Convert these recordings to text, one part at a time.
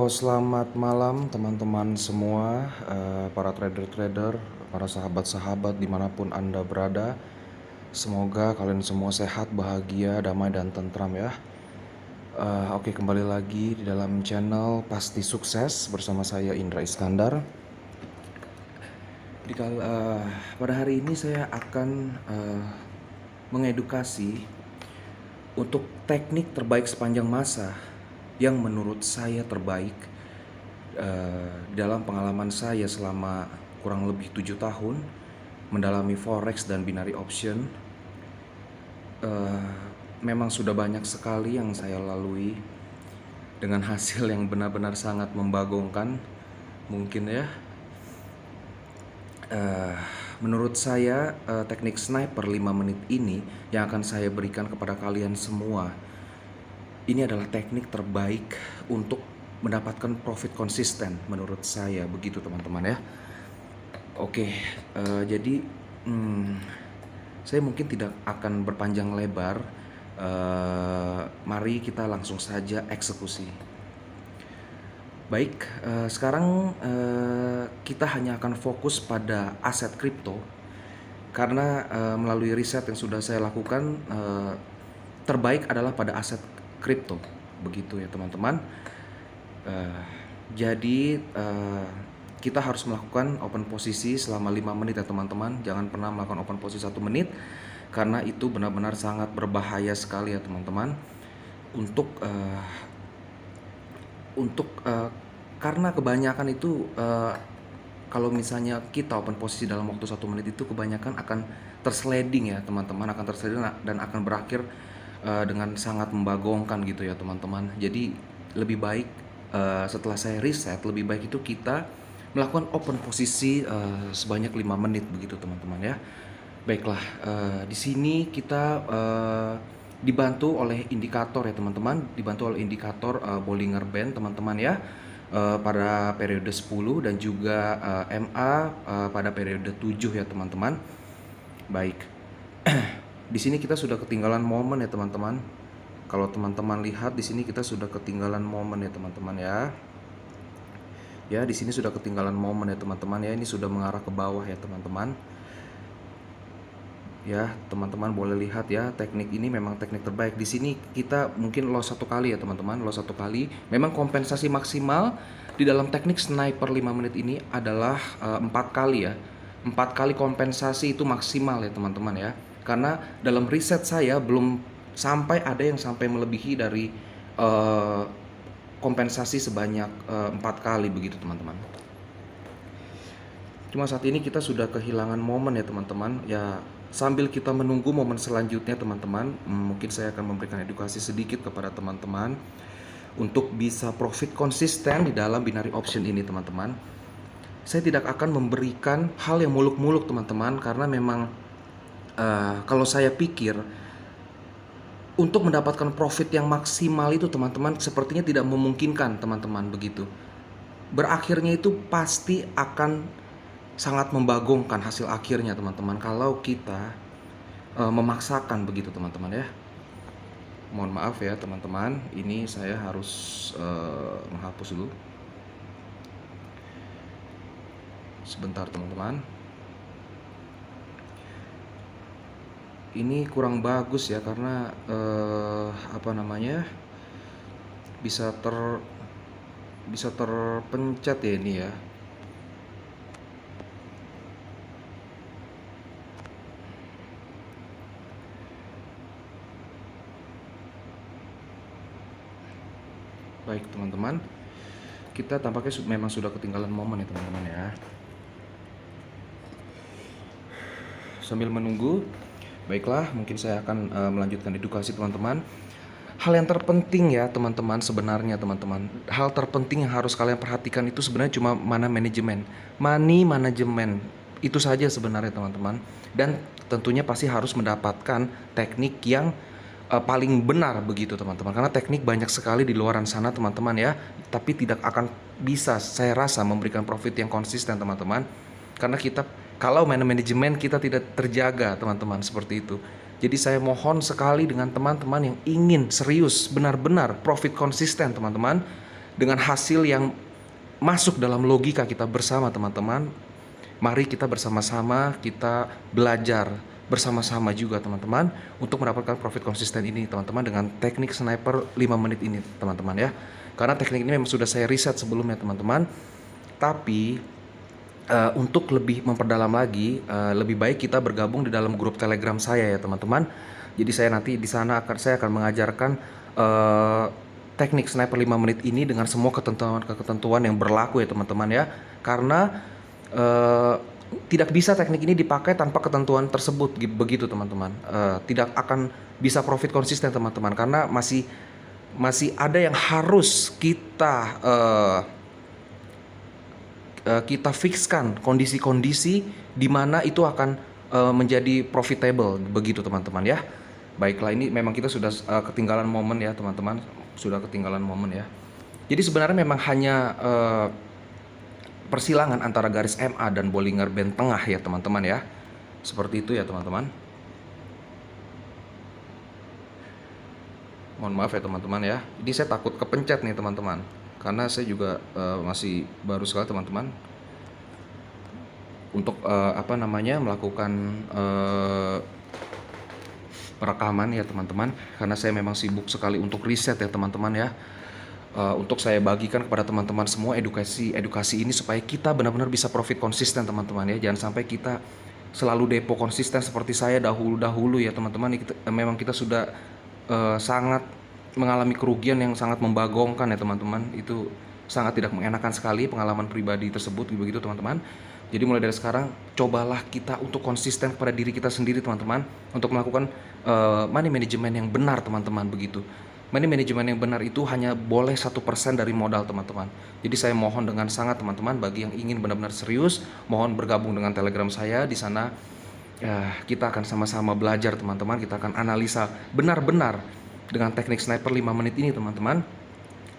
Halo, selamat malam teman-teman semua, para trader-trader, para sahabat-sahabat dimanapun Anda berada. Semoga kalian semua sehat, bahagia, damai, dan tentram ya. Oke, kembali lagi di dalam channel Pasti Sukses bersama saya Indra Iskandar. Pada hari ini saya akan mengedukasi untuk teknik terbaik sepanjang masa yang menurut saya terbaik dalam pengalaman saya selama kurang lebih 7 tahun mendalami forex dan binary option. Memang sudah banyak sekali yang saya lalui dengan hasil yang benar-benar sangat membagongkan mungkin ya. Menurut saya teknik sniper 5 menit ini yang akan saya berikan kepada kalian semua, ini adalah teknik terbaik untuk mendapatkan profit konsisten menurut saya, begitu teman-teman ya. Oke, jadi saya mungkin tidak akan berpanjang lebar. Mari kita langsung saja eksekusi. Baik, sekarang kita hanya akan fokus pada aset kripto karena melalui riset yang sudah saya lakukan, terbaik adalah pada aset kripto, begitu ya teman-teman. Jadi kita harus melakukan open posisi selama 5 menit ya teman-teman. Jangan pernah melakukan open posisi 1 menit karena itu benar-benar sangat berbahaya sekali ya teman-teman. Karena kebanyakan itu kalau misalnya kita open posisi dalam waktu 1 menit itu kebanyakan akan tersliding ya teman-teman, akan tersliding dan akan berakhir dengan sangat membagongkan gitu ya teman-teman. Jadi lebih baik setelah saya riset, lebih baik itu kita melakukan open posisi sebanyak 5 menit begitu teman-teman ya. Baiklah, di sini kita dibantu oleh indikator ya teman-teman, dibantu oleh indikator Bollinger Band teman-teman ya, pada periode 10 dan juga MA pada periode 7 ya teman-teman. Baik. Di sini kita sudah ketinggalan momen ya teman-teman. Kalau teman-teman lihat di sini kita sudah ketinggalan momen ya teman-teman ya. Ya, di sini sudah ketinggalan momen ya teman-teman ya. Ini sudah mengarah ke bawah ya teman-teman. Ya, teman-teman boleh lihat ya, teknik ini memang teknik terbaik. Di sini kita mungkin loss 1 kali ya teman-teman, loss 1 kali. Memang kompensasi maksimal di dalam teknik sniper 5 menit ini adalah 4 kali ya. 4 kali kompensasi itu maksimal ya teman-teman ya. Karena dalam riset saya belum sampai ada yang sampai melebihi dari kompensasi sebanyak 4 kali begitu teman-teman. Cuma saat ini kita sudah kehilangan momen ya teman-teman. Ya, sambil kita menunggu momen selanjutnya teman-teman, mungkin saya akan memberikan edukasi sedikit kepada teman-teman untuk bisa profit konsisten di dalam binary option ini teman-teman. Saya tidak akan memberikan hal yang muluk-muluk teman-teman, karena memang kalau saya pikir untuk mendapatkan profit yang maksimal itu teman-teman sepertinya tidak memungkinkan teman-teman begitu. Berakhirnya itu pasti akan sangat membagongkan hasil akhirnya teman-teman kalau kita memaksakan begitu teman-teman ya. Mohon maaf ya teman-teman, ini saya harus menghapus dulu sebentar teman-teman. Ini kurang bagus ya karena bisa terpencet ya ini ya. Baik teman-teman, kita tampaknya memang sudah ketinggalan momen ya teman-teman ya. Sambil menunggu, baiklah, mungkin saya akan melanjutkan edukasi teman-teman. Hal yang terpenting ya teman-teman, sebenarnya teman-teman, hal terpenting yang harus kalian perhatikan itu sebenarnya cuma money management. Itu saja sebenarnya teman-teman. Dan tentunya pasti harus mendapatkan teknik yang paling benar begitu teman-teman, karena teknik banyak sekali di luaran sana teman-teman ya, tapi tidak akan bisa saya rasa memberikan profit yang konsisten teman-teman, karena kita kalau manajemen kita tidak terjaga teman-teman, seperti itu. Jadi saya mohon sekali dengan teman-teman yang ingin serius benar-benar profit konsisten teman-teman, dengan hasil yang masuk dalam logika kita bersama teman-teman. Mari kita bersama-sama kita belajar bersama-sama juga teman-teman untuk mendapatkan profit konsisten ini teman-teman dengan teknik sniper 5 menit ini teman-teman ya. Karena teknik ini memang sudah saya riset sebelumnya teman-teman. Tapi untuk lebih memperdalam lagi, lebih baik kita bergabung di dalam grup Telegram saya ya teman-teman. Jadi saya nanti di sana saya akan mengajarkan teknik sniper 5 menit ini dengan semua ketentuan yang berlaku ya teman-teman ya. Karena tidak bisa teknik ini dipakai tanpa ketentuan tersebut begitu teman-teman. Tidak akan bisa profit konsisten teman-teman karena masih ada yang harus kita fixkan kondisi-kondisi di mana itu akan menjadi profitable begitu teman-teman ya. Baiklah, ini memang kita sudah ketinggalan momen ya teman-teman, sudah ketinggalan momen ya. Jadi sebenarnya memang hanya persilangan antara garis MA dan Bollinger Band tengah ya teman-teman ya. Seperti itu ya teman-teman. Mohon maaf ya teman-teman ya. Ini saya takut kepencet nih teman-teman, karena saya juga masih baru sekali teman-teman untuk melakukan perekaman ya teman-teman, karena saya memang sibuk sekali untuk riset ya teman-teman ya. Untuk saya bagikan kepada teman-teman semua edukasi ini supaya kita benar-benar bisa profit konsisten teman-teman ya. Jangan sampai kita selalu depo konsisten seperti saya dahulu ya teman-teman. Memang kita sudah sangat mengalami kerugian yang sangat membagongkan ya teman-teman. Itu sangat tidak mengenakan sekali pengalaman pribadi tersebut begitu teman-teman. Jadi mulai dari sekarang cobalah kita untuk konsisten kepada diri kita sendiri teman-teman, untuk melakukan money management yang benar teman-teman begitu. Money management yang benar itu hanya boleh 1% dari modal teman-teman. Jadi saya mohon dengan sangat teman-teman, bagi yang ingin benar-benar serius, mohon bergabung dengan Telegram saya. Di sana kita akan sama-sama belajar teman-teman. Kita akan analisa benar-benar dengan teknik sniper 5 menit ini teman-teman.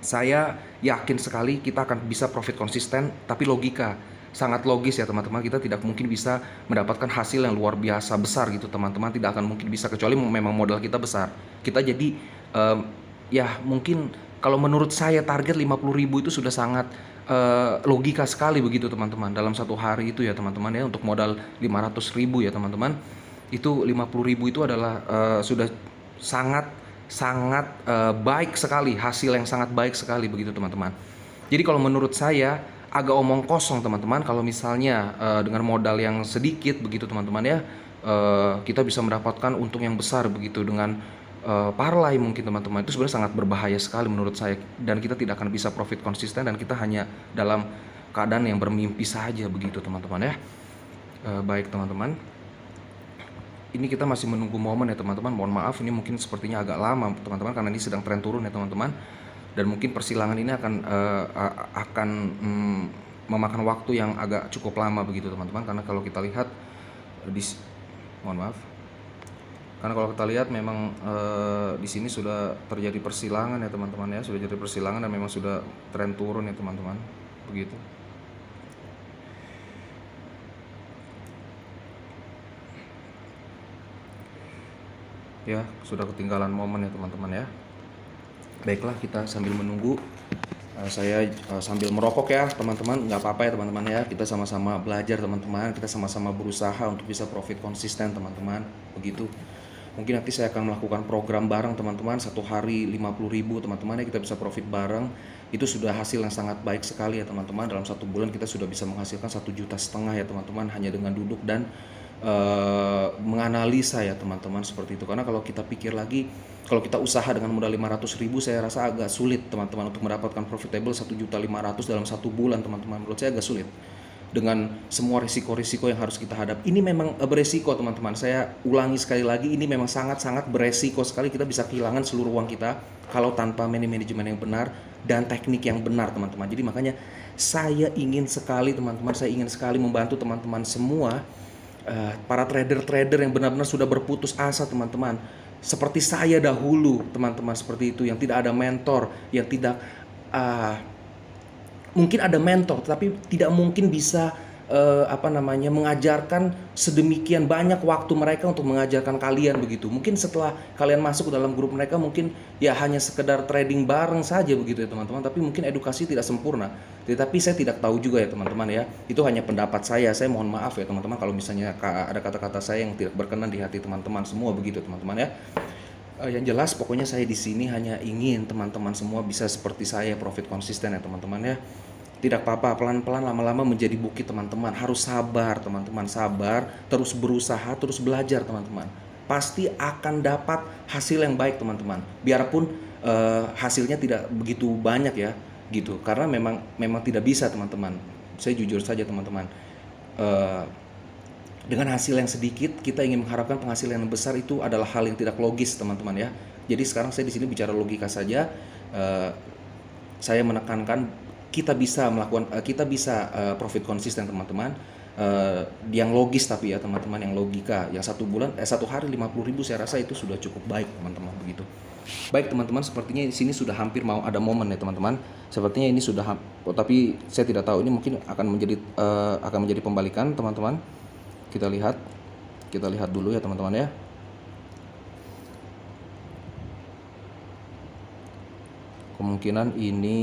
Saya yakin sekali kita akan bisa profit konsisten, tapi logika sangat logis ya teman-teman. Kita tidak mungkin bisa mendapatkan hasil yang luar biasa besar gitu teman-teman. Tidak akan mungkin bisa kecuali memang modal kita besar. Kita jadi ya mungkin kalau menurut saya target 50.000 itu sudah sangat logika sekali begitu teman-teman. Dalam satu hari itu ya teman-teman ya, untuk modal 500.000 ya teman-teman, itu 50.000 itu adalah sudah sangat baik sekali, hasil yang sangat baik sekali begitu teman-teman. Jadi kalau menurut saya agak omong kosong teman-teman kalau misalnya dengan modal yang sedikit begitu teman-teman ya, kita bisa mendapatkan untung yang besar begitu dengan parlay mungkin teman-teman. Itu sebenarnya sangat berbahaya sekali menurut saya, dan kita tidak akan bisa profit konsisten, dan kita hanya dalam keadaan yang bermimpi saja begitu teman-teman ya. Baik teman-teman, ini kita masih menunggu momen ya teman-teman. Mohon maaf ini mungkin sepertinya agak lama teman-teman, karena ini sedang tren turun ya teman-teman, dan mungkin persilangan ini akan memakan waktu yang agak cukup lama begitu teman-teman. Karena kalau kita lihat karena kalau kita lihat memang di sini sudah terjadi persilangan ya teman-teman ya, sudah jadi persilangan dan memang sudah tren turun ya teman-teman begitu. Ya, sudah ketinggalan momen ya teman-teman ya. Baiklah, kita sambil menunggu, saya sambil merokok ya teman-teman. Nggak apa-apa ya teman-teman ya, kita sama-sama belajar teman-teman, kita sama-sama berusaha untuk bisa profit konsisten teman-teman begitu. Mungkin nanti saya akan melakukan program bareng teman-teman, satu hari 50.000 teman-teman ya, kita bisa profit bareng. Itu sudah hasil yang sangat baik sekali ya teman-teman. Dalam 1 bulan kita sudah bisa menghasilkan 1,5 juta ya teman-teman, hanya dengan duduk dan menganalisa ya teman-teman seperti itu. Karena kalau kita pikir lagi, kalau kita usaha dengan modal 500.000, saya rasa agak sulit teman-teman untuk mendapatkan profitable 1,5 juta dalam 1 bulan teman-teman. Menurut saya agak sulit dengan semua risiko-risiko yang harus kita hadapi. Ini memang beresiko teman-teman. Saya ulangi sekali lagi, ini memang sangat-sangat beresiko sekali. Kita bisa kehilangan seluruh uang kita kalau tanpa manajemen yang benar dan teknik yang benar teman-teman. Jadi makanya saya ingin sekali teman-teman, saya ingin sekali membantu teman-teman semua, para trader-trader yang benar-benar sudah berputus asa teman-teman, seperti saya dahulu teman-teman, seperti itu, yang tidak ada mentor, yang tidak mungkin ada mentor tapi tidak mungkin bisa apa namanya, mengajarkan sedemikian banyak waktu mereka untuk mengajarkan kalian begitu. Mungkin setelah kalian masuk ke dalam grup mereka mungkin ya hanya sekedar trading bareng saja begitu ya teman-teman, tapi mungkin edukasi tidak sempurna. Tetapi saya tidak tahu juga ya teman-teman ya. Itu hanya pendapat saya. Saya mohon maaf ya teman-teman kalau misalnya ada kata-kata saya yang tidak berkenan di hati teman-teman semua begitu teman-teman ya. Yang jelas pokoknya saya di sini hanya ingin teman-teman semua bisa seperti saya, profit konsisten ya teman-teman ya. Tidak apa-apa, pelan-pelan lama-lama menjadi bukit teman-teman. Harus sabar teman-teman, sabar, terus berusaha, terus belajar teman-teman. Pasti akan dapat hasil yang baik teman-teman. Biarpun hasilnya tidak begitu banyak ya, gitu. Karena memang tidak bisa teman-teman. Saya jujur saja teman-teman. Eh, dengan hasil yang sedikit kita ingin mengharapkan penghasilan yang besar, itu adalah hal yang tidak logis teman-teman ya. Jadi sekarang saya di sini bicara logika saja. Eh, saya menekankan kita bisa melakukan kita bisa profit konsisten teman-teman. Yang logis tapi ya teman-teman, yang logika, yang satu hari 50.000 saya rasa itu sudah cukup baik teman-teman begitu. Baik teman-teman, sepertinya di sini sudah hampir mau ada momen ya teman-teman. Sepertinya ini sudah tapi saya tidak tahu ini mungkin akan menjadi pembalikan teman-teman. Kita lihat dulu ya teman-teman ya. Kemungkinan ini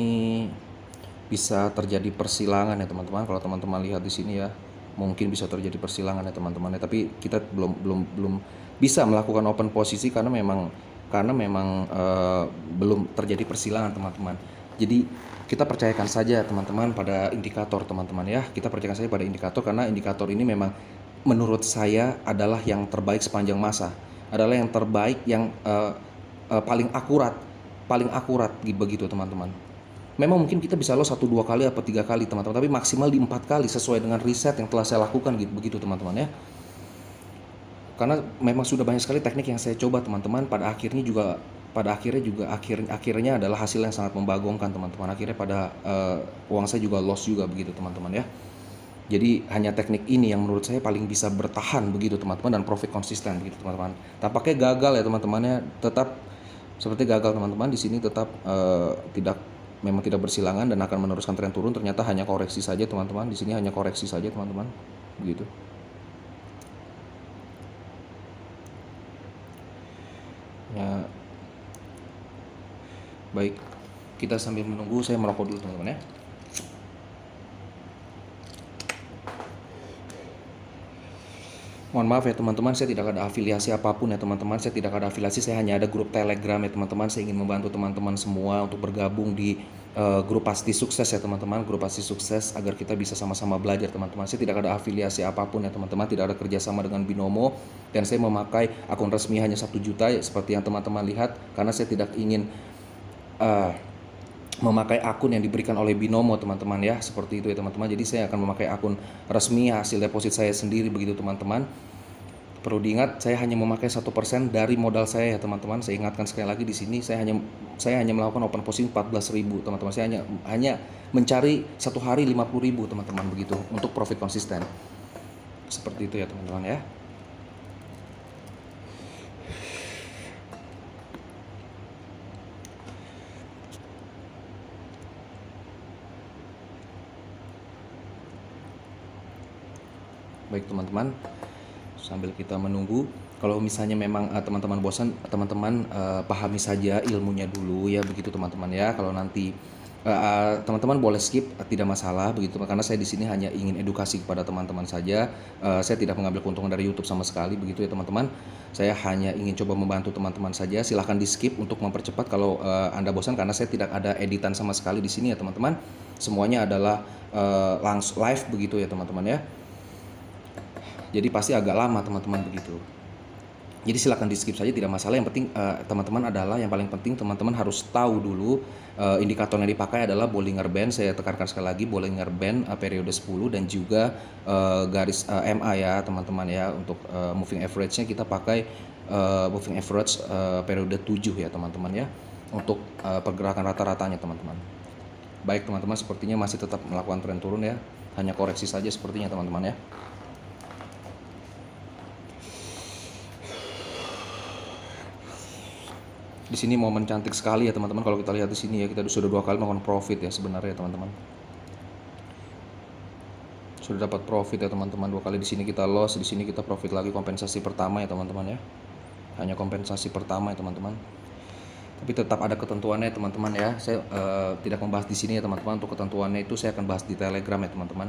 bisa terjadi persilangan ya teman-teman. Kalau teman-teman lihat di sini ya, mungkin bisa terjadi persilangan ya teman-teman ya. Tapi kita belum bisa melakukan open posisi karena memang belum terjadi persilangan teman-teman. Jadi kita percayakan saja teman-teman pada indikator teman-teman ya. Kita percayakan saja pada indikator karena indikator ini memang menurut saya adalah yang terbaik sepanjang masa. Adalah yang terbaik, yang paling akurat begitu teman-teman. Memang mungkin kita bisa loss 1-2 kali atau 3 kali teman-teman, tapi maksimal di 4 kali sesuai dengan riset yang telah saya lakukan gitu begitu teman-teman ya. Karena memang sudah banyak sekali teknik yang saya coba teman-teman, pada akhirnya adalah hasil yang sangat membagongkan teman-teman. Akhirnya uang saya juga loss juga begitu teman-teman ya. Jadi hanya teknik ini yang menurut saya paling bisa bertahan begitu teman-teman, dan profit konsisten begitu teman-teman. Tampaknya gagal ya teman-temannya, tetap seperti gagal teman-teman di sini, tetap memang tidak bersilangan dan akan meneruskan tren turun. Ternyata hanya koreksi saja teman-teman, di sini hanya koreksi saja teman-teman begitu. Ya, baik, kita sambil menunggu, saya merokok dulu teman-teman ya. Mohon maaf ya teman-teman, saya tidak ada afiliasi apapun ya teman-teman. Saya tidak ada afiliasi, saya hanya ada grup Telegram ya teman-teman. Saya ingin membantu teman-teman semua untuk bergabung di grup Pasti Sukses ya teman-teman. Grup Pasti Sukses agar kita bisa sama-sama belajar teman-teman. Saya tidak ada afiliasi apapun ya teman-teman. Tidak ada kerjasama dengan Binomo. Dan saya memakai akun resmi hanya 1 juta ya, seperti yang teman-teman lihat. Karena saya tidak ingin memakai akun yang diberikan oleh Binomo teman-teman ya, seperti itu ya teman-teman. Jadi saya akan memakai akun resmi hasil deposit saya sendiri begitu teman-teman. Perlu diingat, saya hanya memakai 1% dari modal saya ya teman-teman. Saya ingatkan sekali lagi di sini, saya hanya melakukan open posting 14.000 teman-teman. Saya hanya mencari satu hari 50.000 teman-teman begitu untuk profit konsisten. Seperti itu ya teman-teman ya. Baik teman-teman, sambil kita menunggu, kalau misalnya memang teman-teman bosan, teman-teman pahami saja ilmunya dulu ya begitu teman-teman ya. Kalau nanti teman-teman boleh skip, tidak masalah begitu, karena saya di sini hanya ingin edukasi kepada teman-teman saja. Saya tidak mengambil keuntungan dari YouTube sama sekali begitu ya teman-teman. Saya hanya ingin coba membantu teman-teman saja. Silahkan di skip untuk mempercepat kalau Anda bosan, karena saya tidak ada editan sama sekali di sini ya teman-teman. Semuanya adalah langsung live begitu ya teman-teman ya. Jadi pasti agak lama teman-teman begitu. Jadi silakan di skip saja, tidak masalah. Yang penting teman-teman yang paling penting teman-teman harus tahu dulu indikator yang dipakai adalah Bollinger Band. Saya tekankan sekali lagi, Bollinger Band periode 10 dan juga garis MA ya teman-teman ya. Untuk moving average-nya kita pakai moving average periode 7 ya teman-teman ya. Untuk pergerakan rata-ratanya teman-teman. Baik teman-teman, sepertinya masih tetap melakukan tren turun ya. Hanya koreksi saja sepertinya teman-teman ya. Di sini momen cantik sekali ya teman-teman. Kalau kita lihat di sini ya, kita sudah 2 kali melakukan profit ya sebenarnya teman-teman. Sudah dapat profit ya teman-teman. 2 kali di sini kita loss, di sini kita profit lagi, kompensasi pertama ya teman-teman ya. Hanya kompensasi pertama ya teman-teman. Tapi tetap ada ketentuannya ya teman-teman ya. Saya tidak membahas di sini ya teman-teman. Untuk ketentuannya itu saya akan bahas di Telegram ya teman-teman.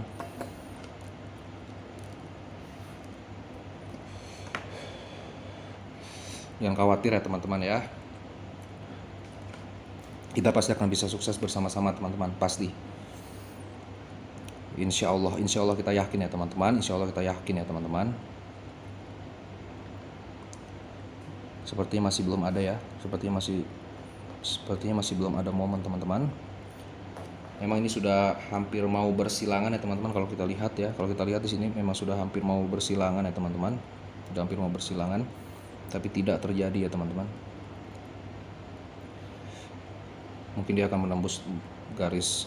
Jangan khawatir ya teman-teman ya. Kita pasti akan bisa sukses bersama-sama teman-teman, pasti. Insya Allah kita yakin ya teman-teman. Insya Allah kita yakin ya teman-teman. Sepertinya masih belum ada ya. Sepertinya masih belum ada momen teman-teman. Memang ini sudah hampir mau bersilangan ya teman-teman. Kalau kita lihat ya, kalau kita lihat di sini memang sudah hampir mau bersilangan ya teman-teman. Sudah hampir mau bersilangan, tapi tidak terjadi ya teman-teman. Mungkin dia akan menembus garis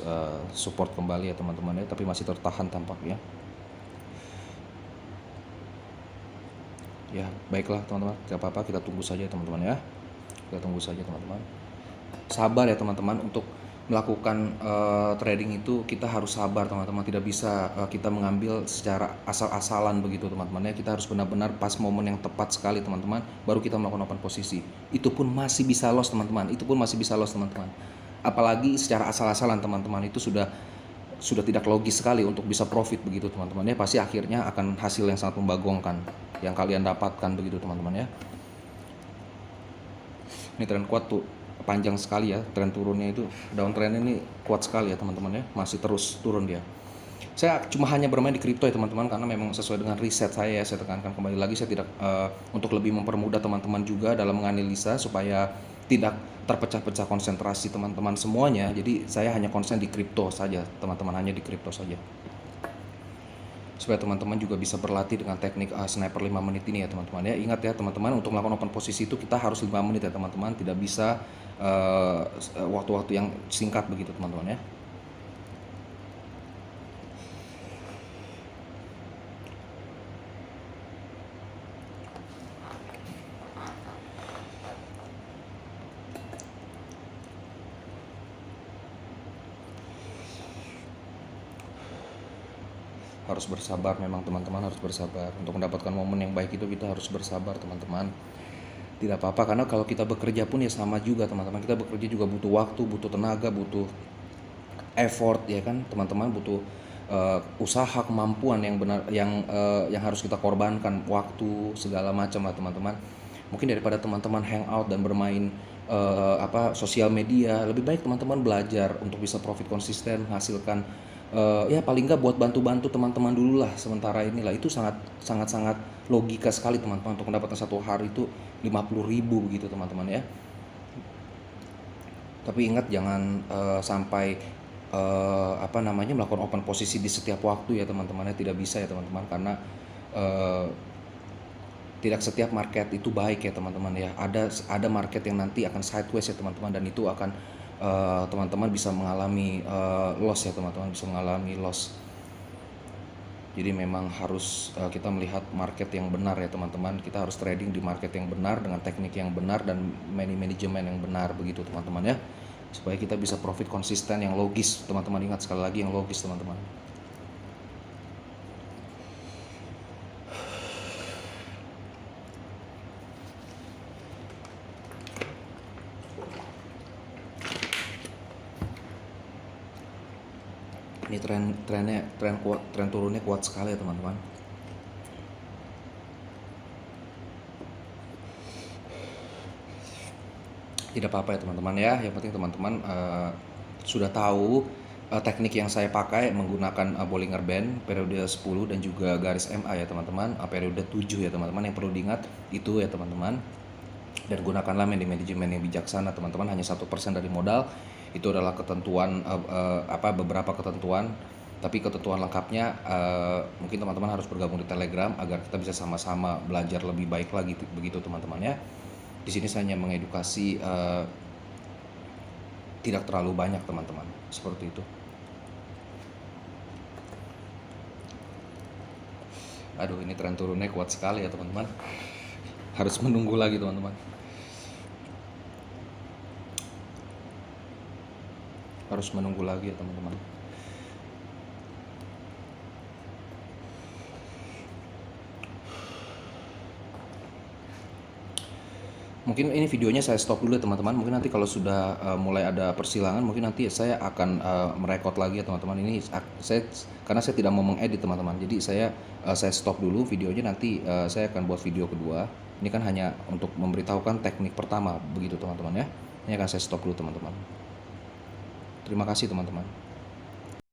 support kembali ya teman-teman ya, tapi masih tertahan tampaknya. Ya baiklah teman-teman, tidak apa-apa, kita tunggu saja teman-teman ya. Kita tunggu saja teman-teman. Sabar ya teman-teman. Untuk melakukan trading itu kita harus sabar teman-teman. Tidak bisa kita mengambil secara asal-asalan begitu teman-teman ya. Kita harus benar-benar pas momen yang tepat sekali teman-teman, baru kita melakukan open posisi. Itu pun masih bisa loss teman-teman. Apalagi secara asal-asalan teman-teman, itu sudah tidak logis sekali untuk bisa profit begitu teman-teman ya. Pasti akhirnya akan hasil yang sangat membagongkan yang kalian dapatkan begitu teman-teman ya. Ini tren kuat tuh, panjang sekali ya tren turunnya itu. Downtrend ini kuat sekali ya teman-teman ya, masih terus turun dia. Saya cuma hanya bermain di kripto ya teman-teman, karena memang sesuai dengan riset saya ya. Saya tekankan kembali lagi, saya tidak untuk lebih mempermudah teman-teman juga dalam menganalisa supaya tidak terpecah-pecah konsentrasi teman-teman semuanya. Jadi saya hanya konsen di kripto saja teman-teman, hanya di kripto saja, supaya teman-teman juga bisa berlatih dengan teknik sniper 5 menit ini ya teman-teman ya. Ingat ya teman-teman, untuk melakukan open posisi itu kita harus 5 menit ya teman-teman, tidak bisa waktu-waktu yang singkat begitu teman-teman ya. Harus bersabar memang teman-teman, harus bersabar. Untuk mendapatkan momen yang baik itu kita harus bersabar teman-teman. Tidak apa-apa, karena kalau kita bekerja pun ya sama juga teman-teman. Kita bekerja juga butuh waktu, butuh tenaga, butuh effort ya kan teman-teman, butuh usaha, kemampuan yang benar, yang harus kita korbankan, waktu segala macam lah teman-teman. Mungkin daripada teman-teman hangout dan bermain sosial media, lebih baik teman-teman belajar untuk bisa profit konsisten, menghasilkan ya paling nggak buat bantu-bantu teman-teman dulu lah sementara inilah. Itu sangat logika sekali teman-teman, untuk mendapatkan satu hari itu 50.000 begitu teman-teman ya. Tapi ingat jangan sampai melakukan open posisi di setiap waktu ya teman-teman ya. Tidak bisa ya teman-teman, karena tidak setiap market itu baik ya teman-teman ya. Ada market yang nanti akan sideways ya teman-teman, dan itu akan teman-teman bisa mengalami loss ya teman-teman, bisa mengalami loss. Jadi memang harus kita melihat market yang benar ya teman-teman. Kita harus trading di market yang benar, dengan teknik yang benar, dan manajemen yang benar begitu teman-teman ya, supaya kita bisa profit konsisten yang logis teman-teman. Ingat sekali lagi, yang logis teman-teman. Ini tren turunnya kuat sekali ya teman-teman. Tidak apa-apa ya teman-teman ya. Yang penting teman-teman sudah tahu teknik yang saya pakai menggunakan Bollinger Band periode 10 dan juga garis MA ya teman-teman. Periode 7 ya teman-teman. Yang perlu diingat itu ya teman-teman. Dan gunakanlah manajemen yang bijaksana teman-teman. Hanya 1% dari modal. Itu adalah ketentuan beberapa ketentuan. Tapi ketentuan lengkapnya mungkin teman-teman harus bergabung di Telegram agar kita bisa sama-sama belajar lebih baik lagi begitu teman-teman ya. Di sini saya hanya mengedukasi, tidak terlalu banyak teman-teman, seperti itu. Aduh, ini tren turunnya kuat sekali ya teman-teman. Harus menunggu lagi teman-teman. Harus menunggu lagi ya teman-teman. Mungkin ini videonya saya stop dulu ya teman-teman. Mungkin nanti kalau sudah mulai ada persilangan, mungkin nanti saya akan merekod lagi ya teman-teman. Ini saya karena saya tidak mau mengedit teman-teman. Jadi saya stop dulu videonya, nanti saya akan buat video kedua. Ini kan hanya untuk memberitahukan teknik pertama begitu teman-teman ya. Ini akan saya stop dulu teman-teman. Terima kasih teman-teman.